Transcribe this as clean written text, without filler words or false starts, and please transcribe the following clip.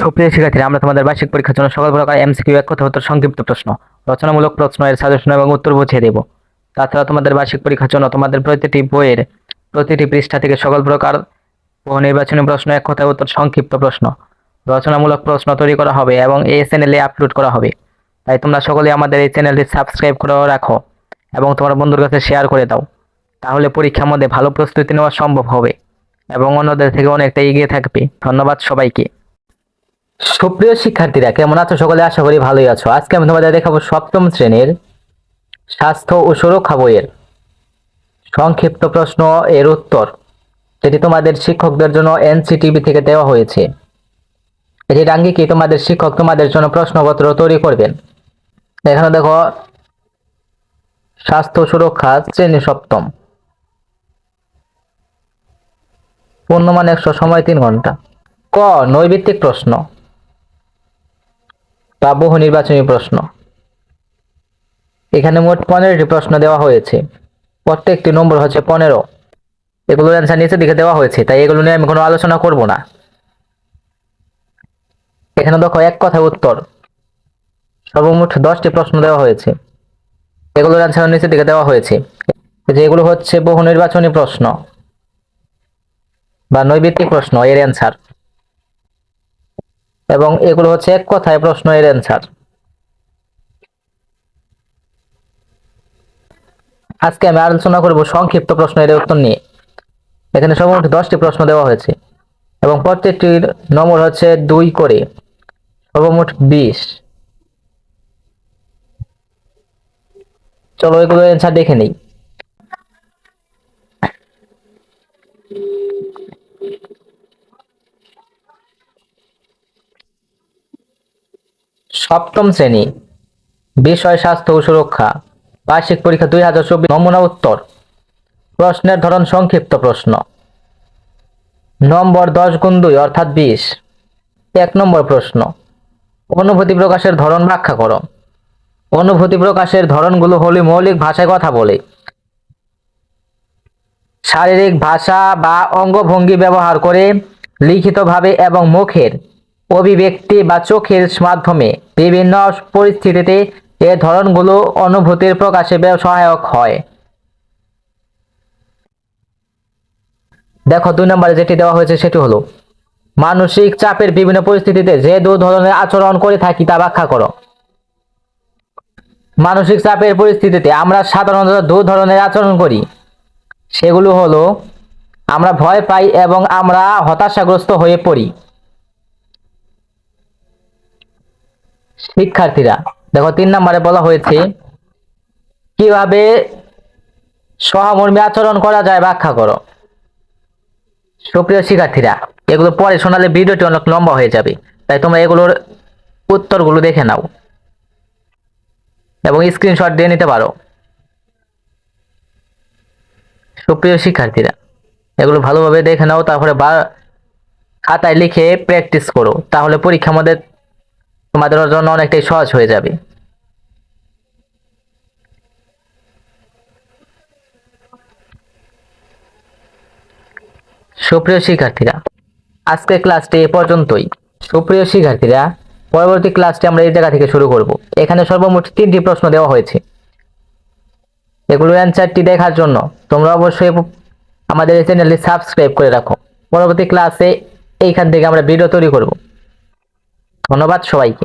সুপ্রিয় শিক্ষার্থী, আমরা তোমাদের বার্ষিক পরীক্ষার জন্য সকল প্রকার এমসিকিউ এক কথা উত্তর সংক্ষিপ্ত প্রশ্ন, রচনামূলক প্রশ্ন এর সাজেশন এবং উত্তর বুঝিয়ে দেব। তাছাড়া তোমাদের বার্ষিক পরীক্ষার জন্য তোমাদের প্রতিটি বইয়ের প্রতিটি পৃষ্ঠা থেকে সকল প্রকার বহু নির্বাচনী প্রশ্ন এক কথায় উত্তর সংক্ষিপ্ত প্রশ্ন, রচনামূলক প্রশ্ন তৈরি করা হবে এবং এই চ্যানেলে আপলোড করা হবে। তাই তোমরা সকলে আমাদের এই চ্যানেলটি সাবস্ক্রাইব করে রাখো এবং তোমার বন্ধুর কাছে শেয়ার করে দাও। তাহলে পরীক্ষার মধ্যে ভালো প্রস্তুতি নেওয়া সম্ভব হবে এবং অন্যদের থেকে অনেকটা এগিয়ে থাকবে। ধন্যবাদ সবাইকে। সুপ্রিয় শিক্ষার্থীরা, কেমন আছো? সকলে আশা করি ভালোই আছো। আজকে আমি তোমাদের দেখাবো সপ্তম শ্রেণীর স্বাস্থ্য ও সুরক্ষা বইয়ের সংক্ষিপ্ত প্রশ্ন এর উত্তর, যেটি তোমাদের শিক্ষকদের জন্য এনসিটিভি থেকে দেওয়া হয়েছে। এটির আঙ্গিকে তোমাদের শিক্ষক তোমাদের জন্য প্রশ্নপত্র তৈরি করবেন। এখানে দেখো, স্বাস্থ্য সুরক্ষা শ্রেণী সপ্তম, পূর্ণমান 100, সময় 3 ঘন্টা। ক, নৈর্ভিত্তিক প্রশ্ন বা বহু নির্বাচনী প্রশ্ন। এখানে মোট 15টি প্রশ্ন দেওয়া হয়েছে, প্রত্যেকটি নম্বর হচ্ছে 15। এগুলোর অ্যান্সার নিচের দিকে দেওয়া হয়েছে, তাই এগুলো নিয়ে আমি কোনো আলোচনা করব না। এখানে দেখো, এক কথায় উত্তর সর্বমোট 10টি প্রশ্ন দেওয়া হয়েছে, এগুলোর অ্যান্সার নিচের দিকে দেওয়া হয়েছে। যেগুলো হচ্ছে বহু নির্বাচনী প্রশ্ন বা নৈর্ভিত্তিক প্রশ্ন এর অ্যান্সার, এবং এগুলো হচ্ছে এক কথায় প্রশ্ন এর অ্যান্সার। আজকে আমি আলোচনা করব সংক্ষিপ্ত প্রশ্ন এর উত্তর নিয়ে। এখানে সর্বমোট 10টি প্রশ্ন দেওয়া হয়েছে এবং প্রত্যেকটির নম্বর হচ্ছে 2 করে, সর্বমোট 20। চলো এগুলো অ্যান্সার দেখে নেই। সপ্তম শ্রেণী, বিষয় স্বাস্থ্য ও সুরক্ষা, বার্ষিক পরীক্ষা 2024, নমুনা উত্তর। প্রশ্নের ধরন সংক্ষিপ্ত প্রশ্ন, নম্বর 10 গুণ 2 অর্থাৎ 20। 1 নম্বর প্রশ্ন, অনুভূতি প্রকাশের ধরন ব্যাখ্যা করো। অনুভূতি প্রকাশের ধরনগুলো হলো মৌলিক ভাষায় কথা বলে, শারীরিক ভাষা বা অঙ্গভঙ্গি ব্যবহার করে, লিখিতভাবে এবং মুখের অভিব্যক্তি বা চোখের মাধ্যমে বিভিন্ন পরিস্থিতিতে এ ধরনগুলো অনুভূতির প্রকাশে সহায়ক হয়। দেখো, 2 নম্বরে যেটি দেওয়া হয়েছে সেটি হলো মানসিক চাপের বিভিন্ন পরিস্থিতিতে যে 2 ধরনের আচরণ করে থাকি তা ব্যাখ্যা করো। মানসিক চাপের পরিস্থিতিতে আমরা সাধারণত 2 ধরনের আচরণ করি, সেগুলো হলো আমরা ভয় পাই এবং আমরা হতাশাগ্রস্ত হয়ে পড়ি। শিক্ষার্থীরা দেখো, 3 নম্বরে বলা হয়েছে কিভাবে সহমর্মী আচরণ করা যায় ব্যাখ্যা করো। সুপ্রিয় শিক্ষার্থীরা, এগুলো পরে শোনালে ভিডিওটি অনেক লম্বা হয়ে যাবে, তাই তোমরা এগুলোর উত্তরগুলো দেখে নাও এবং স্ক্রিনশট দিয়ে নিতে পারো। সুপ্রিয় শিক্ষার্থীরা, এগুলো ভালোভাবে দেখে নাও, তারপরে খাতায় লিখে প্র্যাকটিস করো, তাহলে পরীক্ষার মধ্যে তোমাদের জন্য অনেকটাই সহজ হয়ে যাবে। সুপ্রিয় শিক্ষার্থীরা, আজকের ক্লাসটি এ পর্যন্তই। সুপ্রিয় শিক্ষার্থীরা, পরবর্তী ক্লাসটি আমরা এই জায়গা থেকে শুরু করব। এখানে সর্বমোট 3টি প্রশ্ন দেওয়া হয়েছে। এগুলোর অ্যান্সারটি দেখার জন্য তোমরা অবশ্যই আমাদের এই চ্যানেলটি সাবস্ক্রাইব করে রাখো। পরবর্তী ক্লাসে এইখান থেকে আমরা ভিডিও তৈরি করব। ধন্যবাদ সবাইকে।